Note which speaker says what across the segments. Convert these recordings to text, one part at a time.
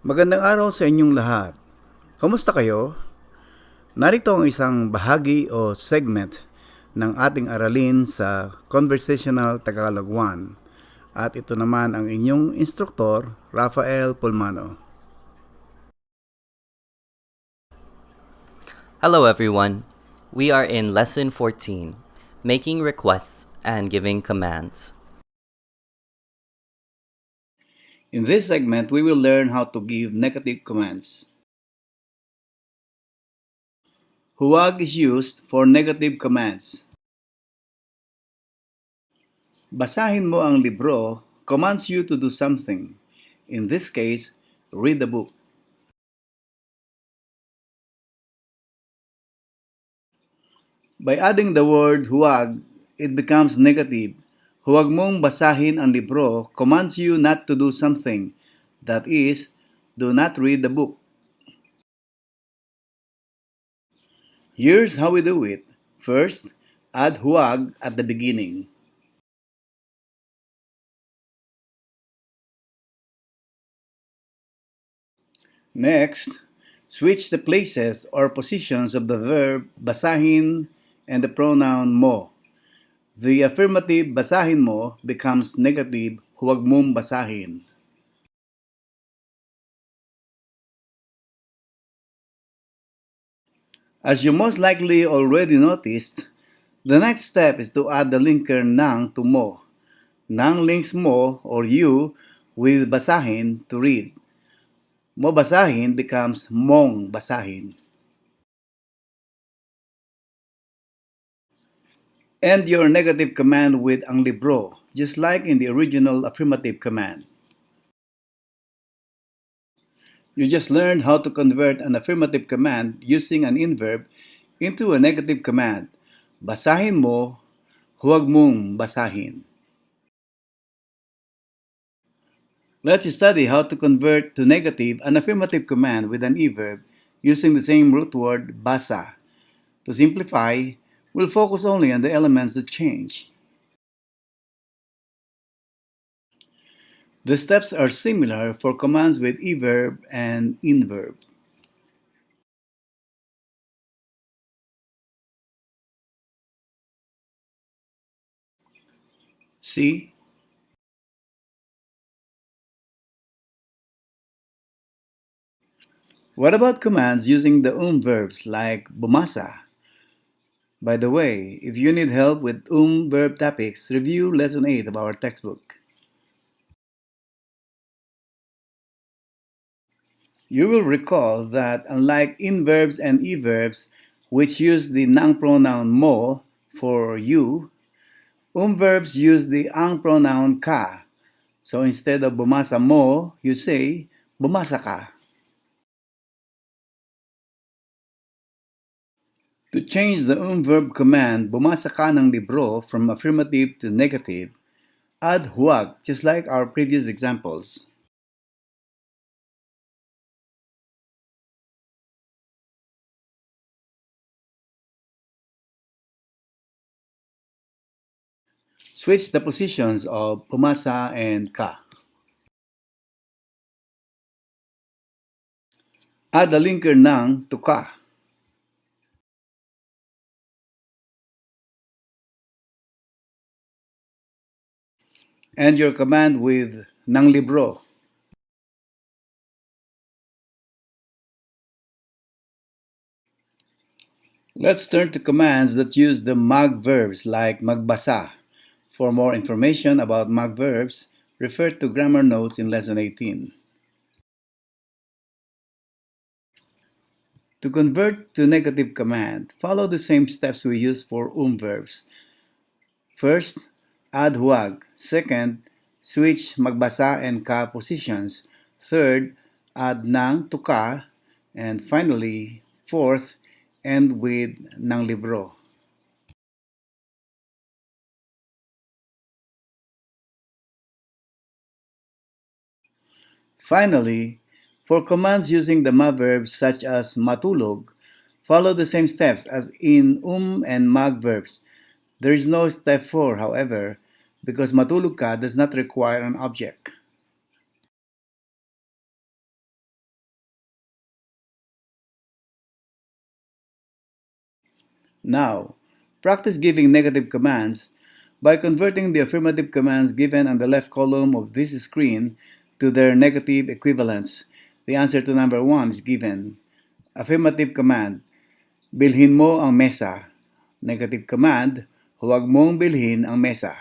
Speaker 1: Magandang araw sa inyong lahat. Kamusta kayo? Narito ang isang bahagi o segment ng ating aralin sa Conversational Tagalog I. At ito naman ang inyong instruktor, Rafael Pulmano.
Speaker 2: Hello everyone. We are in Lesson 14, Making Requests and Giving Commands.
Speaker 1: In this segment, we will learn how to give negative commands. Huwag is used for negative commands. Basahin mo ang libro commands you to do something. In this case, read the book. By adding the word huwag, it becomes negative. Huwag mong basahin ang libro commands you not to do something. That is, do not read the book. Here's how we do it. First, add huwag at the beginning. Next, switch the places or positions of the verb basahin and the pronoun mo. The affirmative basahin mo becomes negative huwag mong basahin. As you most likely already noticed, the next step is to add the linker nang to mo. Nang links mo or you with basahin to read. Mo basahin becomes mong basahin. End your negative command with ang libro, just like in the original affirmative command. You just learned how to convert an affirmative command using an inverb into a negative command. Basahin mo, huwag mong basahin. Let's study how to convert to negative an affirmative command with an e-verb using the same root word basa. To simplify, we'll focus only on the elements that change. The steps are similar for commands with e-verb and in-verb. See? What about commands using the verbs like bumasa? By the way, if you need help with verb topics, review Lesson 8 of our textbook. You will recall that unlike in-verbs and e-verbs, which use the noun pronoun mo for you, verbs use the ang pronoun ka. So instead of bumasa mo, you say bumasa ka. To change the verb command, bumasa ka ng libro from affirmative to negative, add huwag, just like our previous examples. Switch the positions of bumasa and ka. Add the linker nang to ka. And your command with ng libro. Let's turn to commands that use the mag verbs like magbasa. For more information about mag verbs, refer to grammar notes in Lesson 18. To convert to negative command, follow the same steps we use for verbs. First, add huwag. Second, switch magbasa and ka positions. Third, add nang to ka. And finally, fourth, end with ng libro. Finally, for commands using the ma verbs such as matulog, follow the same steps as in and mag verbs. There is no step 4, however, because matulog ka does not require an object. Now, practice giving negative commands by converting the affirmative commands given on the left column of this screen to their negative equivalents. The answer to number 1 is given. Affirmative command, bilhin mo ang mesa. Negative command, huwag mong bilhin ang mesa.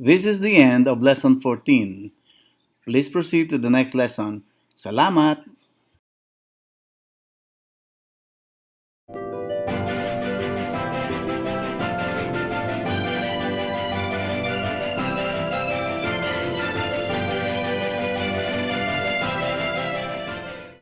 Speaker 1: This is the end of lesson 14. Please proceed to the next lesson. Salamat!